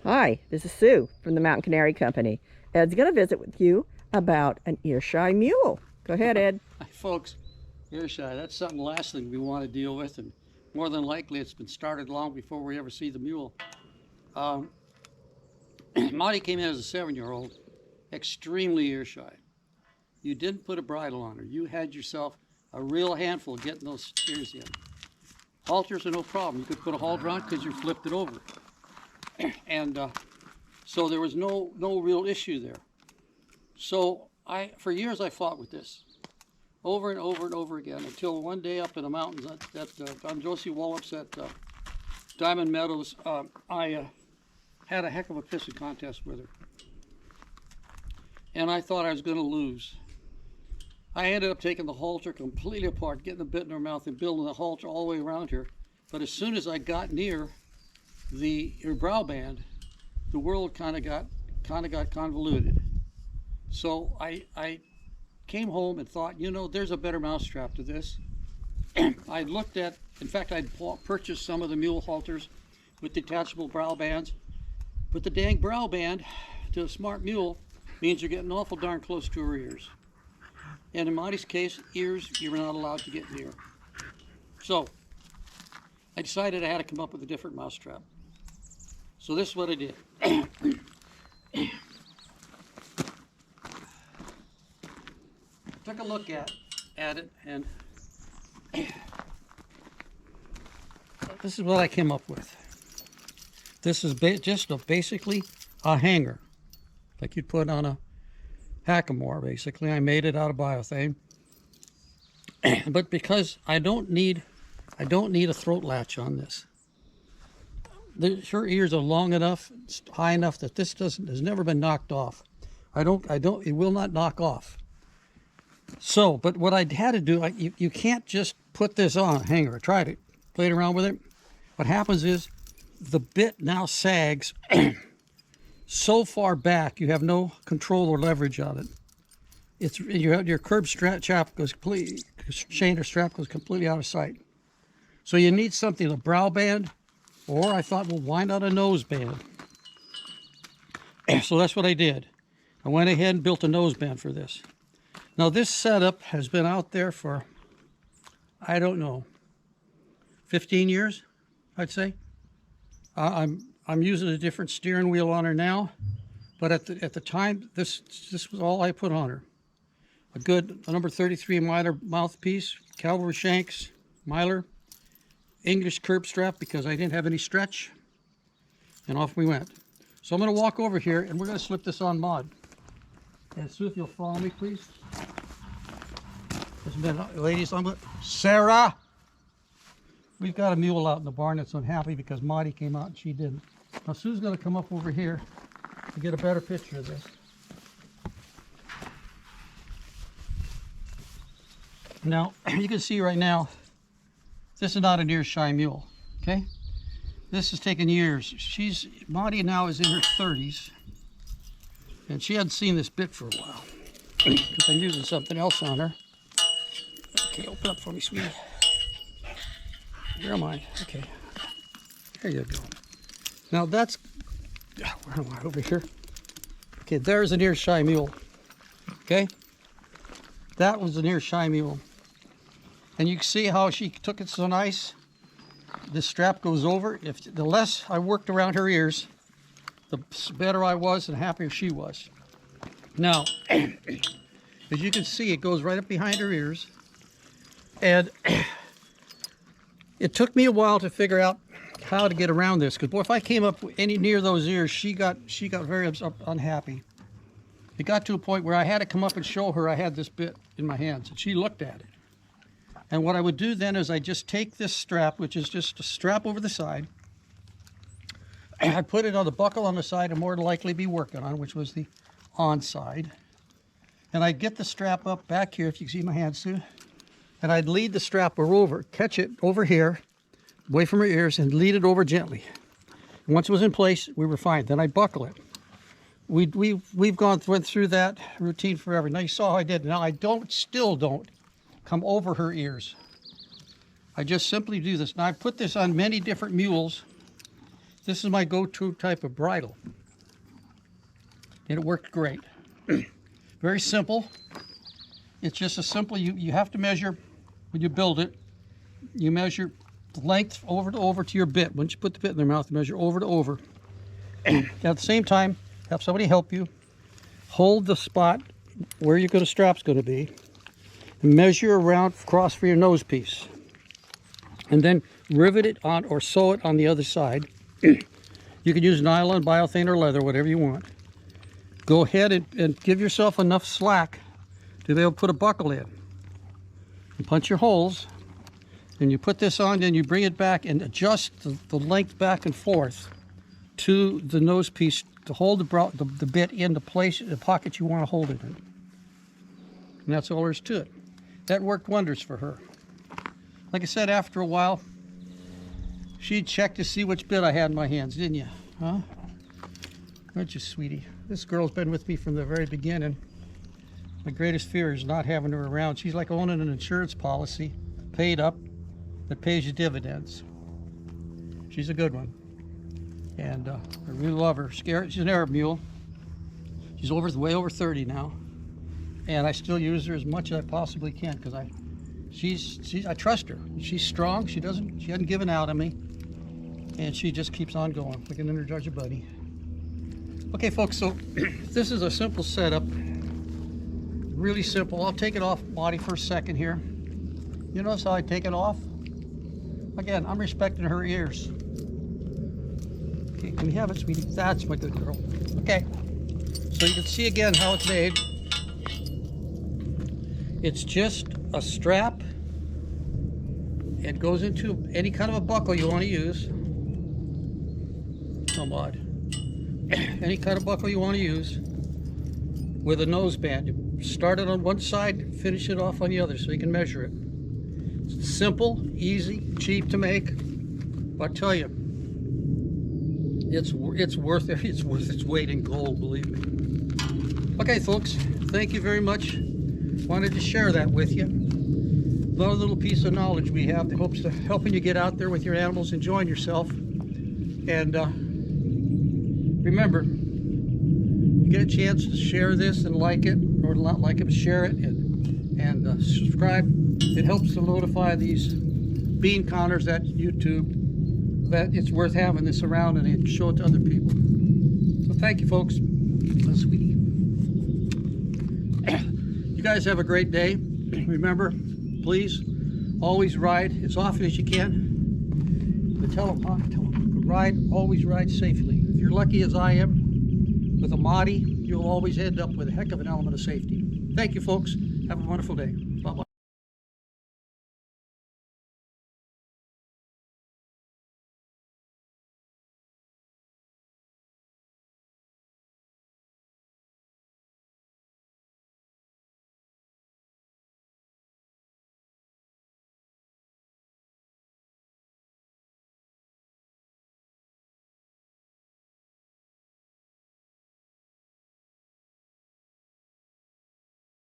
Hi, this is Sue from the Mountain Canary Company. Ed's going to visit with you about an ear-shy mule. Go ahead, Ed. Hi, folks. Ear-shy, that's something last thing we want to deal with, and more than likely it's been started long before we ever see the mule. Um, Monty came in as a 7-year-old, extremely ear-shy. You didn't put a bridle on her. You had yourself a real handful getting those ears in. Halters are no problem. You could put a halter on because you flipped it over. And so there was no real issue there. So for years I fought with this, over and over and over again, until one day up in the mountains on Josie Wallop's at Diamond Meadows, I had a heck of a pissing contest with her. And I thought I was going to lose. I ended up taking the halter completely apart, getting the bit in her mouth and building the halter all the way around her. But as soon as I got near her brow band, the world kind of got convoluted. So I came home and thought, you know, there's a better mousetrap to this. I looked at, in fact, I'd purchased some of the mule halters with detachable brow bands, but the dang brow band to a smart mule means you're getting awful darn close to her ears. And in Monty's case, ears you're not allowed to get near. So I decided I had to come up with a different mousetrap. So this is what I did. Took a look at it, and this is what I came up with. This is basically a hanger, like you'd put on a hackamore. Basically, I made it out of biothane, but because I don't need a throat latch on this. Her ears are long enough, high enough that this has never been knocked off. It will not knock off. So, but what I had to do, you can't just put this on a hanger. I tried it, played around with it. What happens is the bit now sags so far back, you have no control or leverage on it. Your curb strap goes completely, chain or strap goes completely out of sight. So you need something, a brow band, or I thought, well, why not a nose band? So that's what I did. I went ahead and built a nose band for this. Now this setup has been out there for, I don't know, 15 years, I'd say. I'm using a different steering wheel on her now, but at the time, this was all I put on her. A number 33 Mylar mouthpiece, cavalry shanks, Mylar, English curb strap because I didn't have any stretch, and off we went. So I'm going to walk over here and we're going to slip this on Maud. And Sue, if you'll follow me, please. Ladies, Sarah! We've got a mule out in the barn that's unhappy because Maudie came out and she didn't. Now Sue's going to come up over here to get a better picture of this. Now, you can see right now, this is not an ear-shy mule, okay? This has taken years. Maudie now is in her 30s, and she hadn't seen this bit for a while because I'm using something else on her. Okay, open up for me, sweetie. Where am I? Okay, there you go. Now that's, where am I, over here? Okay, there's an ear-shy mule, okay? That was an ear-shy mule. And you can see how she took it so nice. This strap goes over. The less I worked around her ears, the better I was and happier she was. Now, as you can see, it goes right up behind her ears. And it took me a while to figure out how to get around this, because boy, if I came up any near those ears, she got very unhappy. It got to a point where I had to come up and show her I had this bit in my hands, and she looked at it. And what I would do then is I just take this strap, which is just a strap over the side, and I put it on the buckle on the side and more than likely be working on, which was the on side. And I'd get the strap up back here, if you can see my hands too, and I'd lead the strap over, catch it over here, away from her ears, and lead it over gently. And once it was in place, we were fine. Then I'd buckle it. We've went through that routine forever. Now you saw how I did. Now I still don't come over her ears. I just simply do this. Now I put this on many different mules, This is my go-to type of bridle. And it worked great. Very simple. It's just a simple, you have to measure, when you build it, you measure the length over to over to your bit. Once you put the bit in their mouth, you measure over to over. At the same time, have somebody help you. Hold the spot where you're going to strap's going to be. And measure around across for your nose piece. And then rivet it on or sew it on the other side. You can use nylon, biothane, or leather, whatever you want. Go ahead and give yourself enough slack to be able to put a buckle in. You punch your holes, and you put this on, then you bring it back and adjust the length back and forth to the nose piece to hold the bit in the place, the pocket you want to hold it in. And that's all there is to it. That worked wonders for her. Like I said, after a while, she'd check to see which bit I had in my hands, didn't you? Huh? Aren't you, sweetie? This girl's been with me from the very beginning. My greatest fear is not having her around. She's like owning an insurance policy, paid up, that pays you dividends. She's a good one. And I really love her. She's an Arab mule. She's way over 30 now. And I still use her as much as I possibly can because I trust her. She's strong. She hasn't given out on me. And she just keeps on going like an Energizer bunny. Okay, folks, so this is a simple setup. Really simple. I'll take it off body for a second here. You notice how I take it off? Again, I'm respecting her ears. Okay, can we have it, sweetie? That's my good girl. Okay, so you can see again how it's made. It's just a strap. It goes into any kind of a buckle you want to use. Come on. Any kind of buckle you want to use with a nose band. You start it on one side, finish it off on the other so you can measure it. It's simple, easy, cheap to make, but I tell you, it's worth its weight in gold, believe me. Okay, folks, thank you very much. Wanted to share that with you. Another little piece of knowledge we have that hopes to helping you get out there with your animals, enjoying yourself, and remember, you get a chance to share this and like it, or not like it, but share it and subscribe. It helps to notify these bean counters at YouTube that it's worth having this around and show it to other people. So thank you, folks. Oh, sweetie. You guys have a great day. Remember, please always ride as often as you can. But tell them, always ride safely. If you're lucky as I am with a Mahdi, you'll always end up with a heck of an element of safety. Thank you, folks. Have a wonderful day.